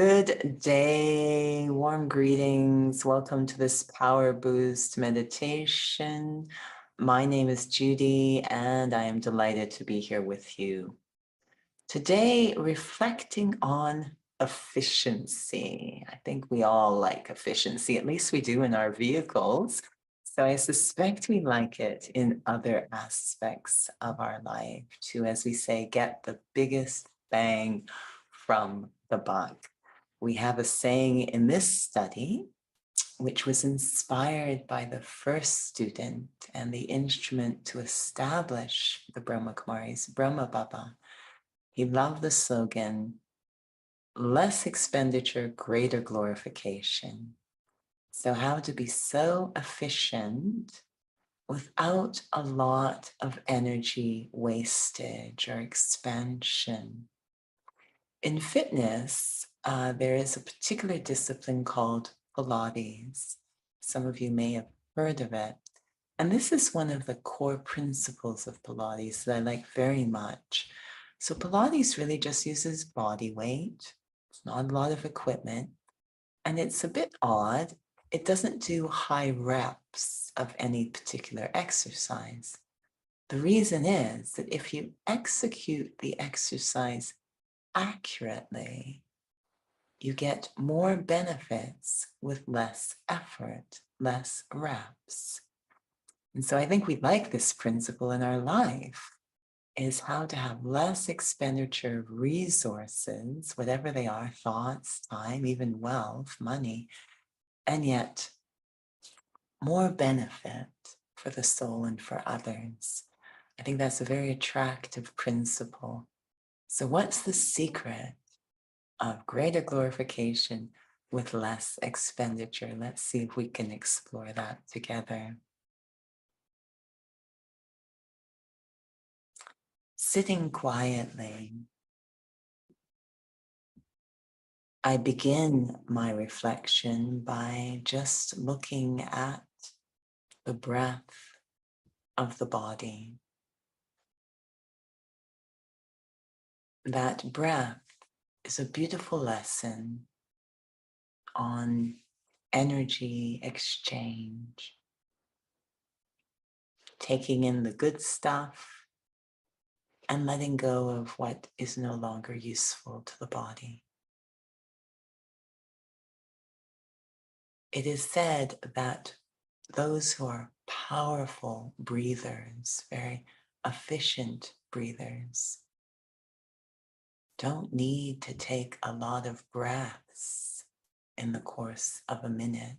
Good day, warm greetings. Welcome to this Power Boost meditation. My name is Judi, and I am delighted to be here with you. Today, reflecting on efficiency. I think we all like efficiency, at least we do in our vehicles. So I suspect we like it in other aspects of our life to, as we say, get the biggest bang from the buck. We have a saying in this study, which was inspired by the first student and the instrument to establish the Brahma Kumaris, Brahma Baba. He loved the slogan, less expenditure, greater glorification. So how to be so efficient without a lot of energy wastage or expansion. In fitness, there is a particular discipline called Pilates. Some of you may have heard of it. And this is one of the core principles of Pilates that I like very much. So Pilates really just uses body weight. It's not a lot of equipment. And it's a bit odd. It doesn't do high reps of any particular exercise. The reason is that if you execute the exercise accurately, you get more benefits with less effort, less reps. And so I think we like this principle in our life, is how to have less expenditure of resources, whatever they are, thoughts, time, even wealth, money, and yet more benefit for the soul and for others. I think that's a very attractive principle. So what's the secret of greater glorification with less expenditure? Let's see if we can explore that together. Sitting quietly, I begin my reflection by just looking at the breath of the body. That breath is a beautiful lesson on energy exchange, taking in the good stuff and letting go of what is no longer useful to the body. It is said that those who are powerful breathers, very efficient breathers, don't need to take a lot of breaths in the course of a minute.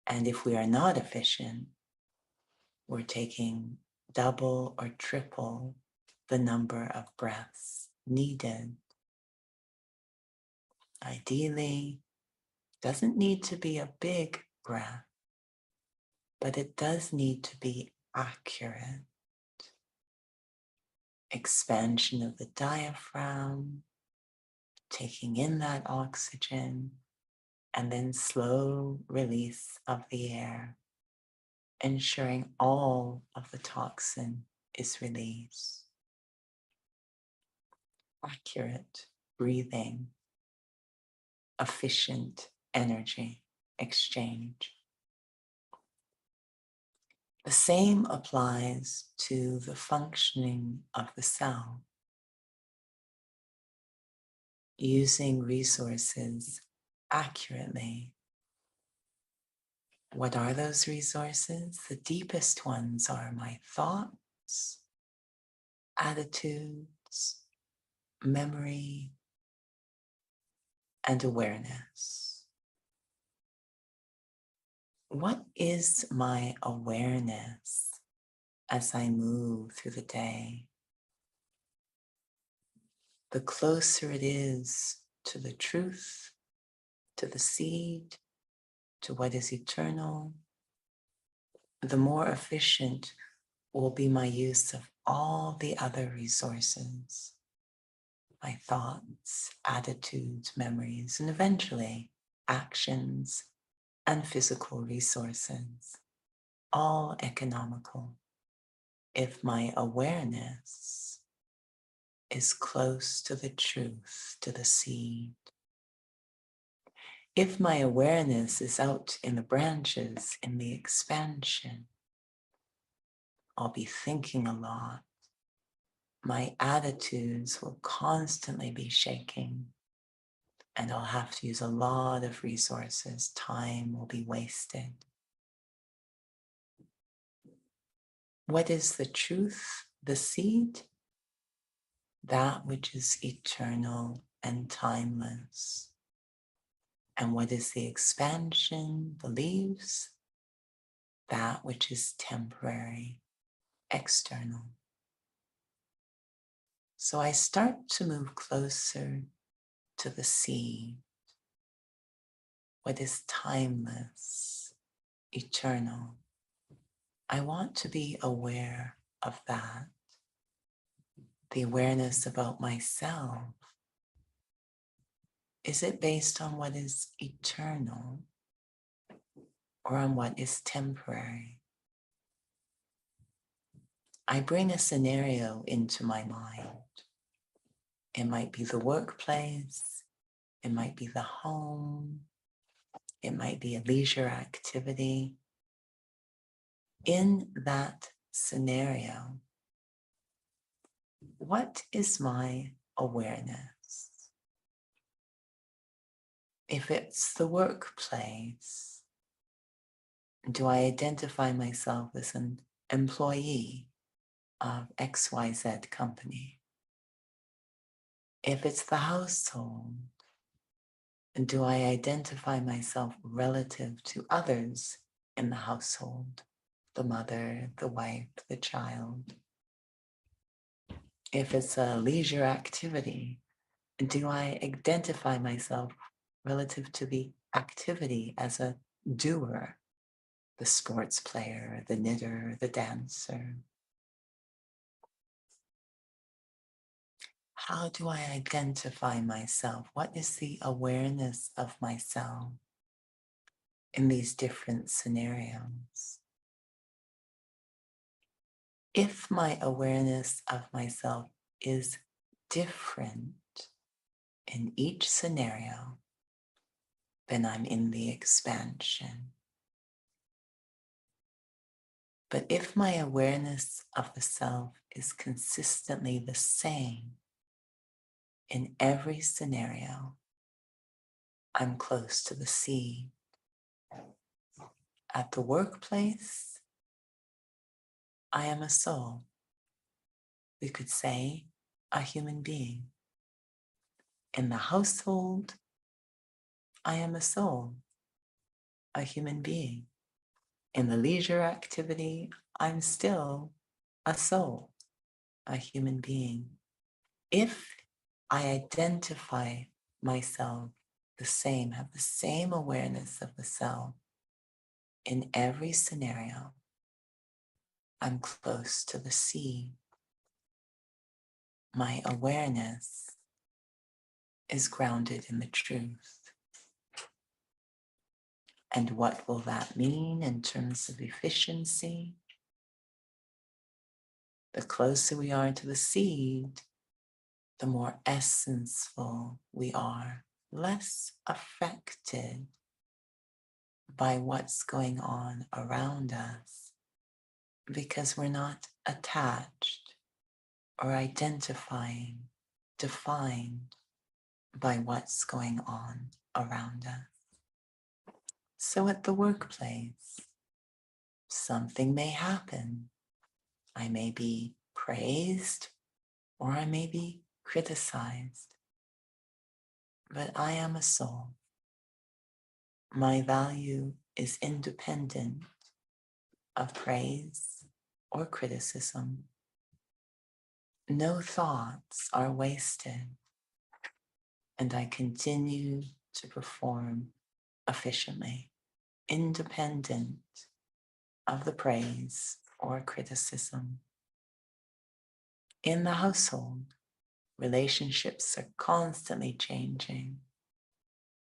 And if we are not efficient, we're taking double or triple the number of breaths needed. Ideally, doesn't need to be a big breath, but it does need to be accurate. Expansion of the diaphragm, taking in that oxygen, and then slow release of the air, ensuring all of the toxin is released. Accurate breathing, efficient energy exchange. The same applies to the functioning of the cell. Using resources accurately. What are those resources? The deepest ones are my thoughts, attitudes, memory, and awareness. What is my awareness as I move through the day? The closer it is to the truth, to the seed, to what is eternal, the more efficient will be my use of all the other resources, my thoughts, attitudes, memories, and eventually actions and physical resources, all economical, if my awareness is close to the truth, to the seed. If my awareness is out in the branches, in the expansion, I'll be thinking a lot. My attitudes will constantly be shaking, and I'll have to use a lot of resources. Time will be wasted. What is the truth, the seed? That which is eternal and timeless. And what is the expansion, the leaves? That which is temporary, external. So I start to move closer to the seed, what is timeless, eternal. I want to be aware of that, the awareness about myself. Is it based on what is eternal or on what is temporary? I bring a scenario into my mind. It might be the workplace, it might be the home, it might be a leisure activity. In that scenario, what is my awareness? If it's the workplace, do I identify myself as an employee of XYZ company? If it's the household, do I identify myself relative to others in the household? The mother, the wife, the child. If it's a leisure activity, do I identify myself relative to the activity as a doer, the sports player, the knitter, the dancer? How do I identify myself? What is the awareness of myself in these different scenarios? If my awareness of myself is different in each scenario, then I'm in the expansion. But if my awareness of the self is consistently the same in every scenario, I'm close to the seed. At the workplace, I am a soul. We could say a human being. In the household, I am a soul, a human being. In the leisure activity, I'm still a soul, a human being. If I identify myself the same, have the same awareness of the self in every scenario, I'm close to the seed. My awareness is grounded in the truth. And what will that mean in terms of efficiency? The closer we are to the seed, the more essential we are, less affected by what's going on around us, because we're not attached or identifying, defined by what's going on around us. So at the workplace, something may happen. I may be praised or I may be criticized, but I am a soul. My value is independent of praise or criticism. No thoughts are wasted, and I continue to perform efficiently, independent of the praise or criticism. In the household, relationships are constantly changing.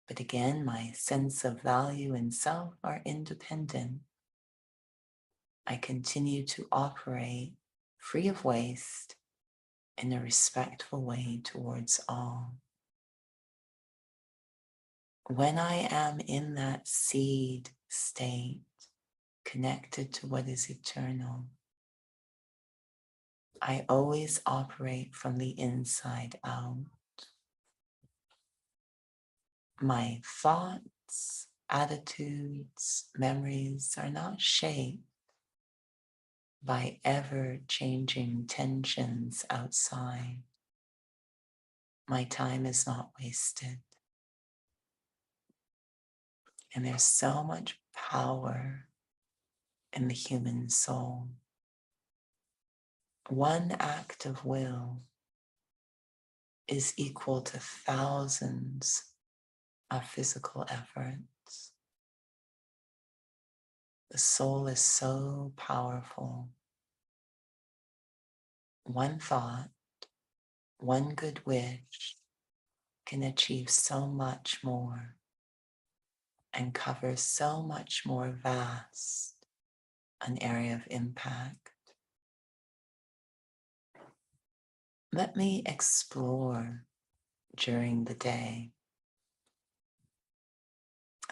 But again, my sense of value and self are independent. I continue to operate free of waste in a respectful way towards all. When I am in that seed state, connected to what is eternal, I always operate from the inside out. My thoughts, attitudes, memories are not shaped by ever-changing tensions outside. My time is not wasted. And there's so much power in the human soul. One act of will is equal to thousands of physical efforts. The soul is so powerful. One thought, one good wish can achieve so much more and cover so much more vast an area of impact. Let me explore during the day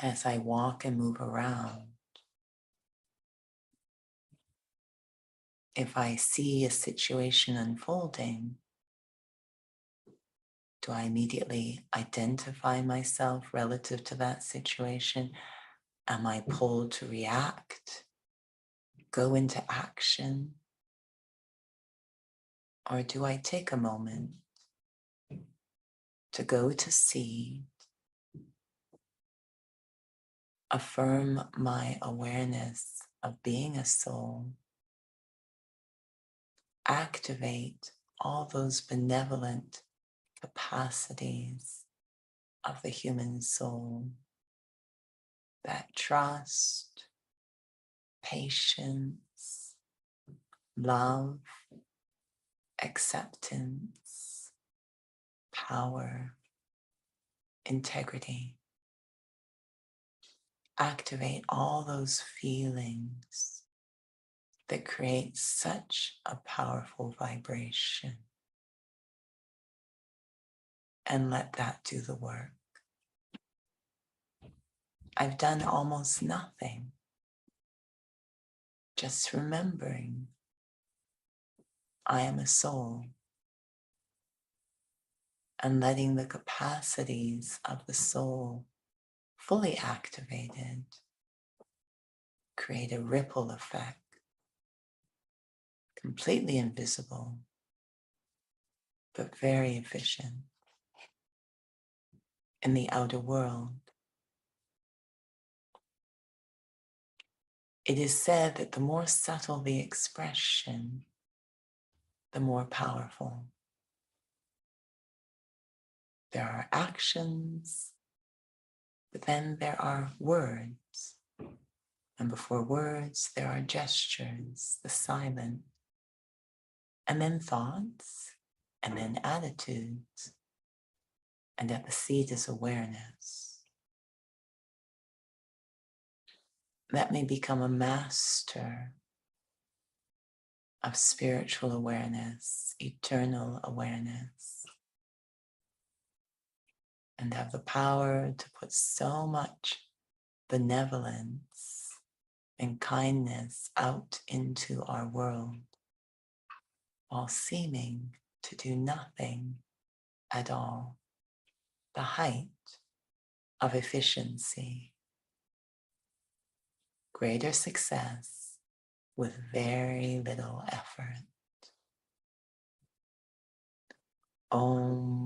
as I walk and move around. If I see a situation unfolding, do I immediately identify myself relative to that situation? Am I pulled to react, go into action? Or do I take a moment to go to see, affirm my awareness of being a soul, activate all those benevolent capacities of the human soul, that trust, patience, love, acceptance, power, integrity. Activate all those feelings that create such a powerful vibration. And let that do the work. I've done almost nothing. Just remembering I am a soul and letting the capacities of the soul fully activated create a ripple effect, completely invisible, but very efficient in the outer world. It is said that the more subtle the expression, the more powerful. There are actions, but then there are words. And before words, there are gestures, the silent, and then thoughts, and then attitudes. And at the seed is awareness. Let me become a master of spiritual awareness, eternal awareness, and have the power to put so much benevolence and kindness out into our world while seeming to do nothing at all. The height of efficiency, greater success with very little effort. Om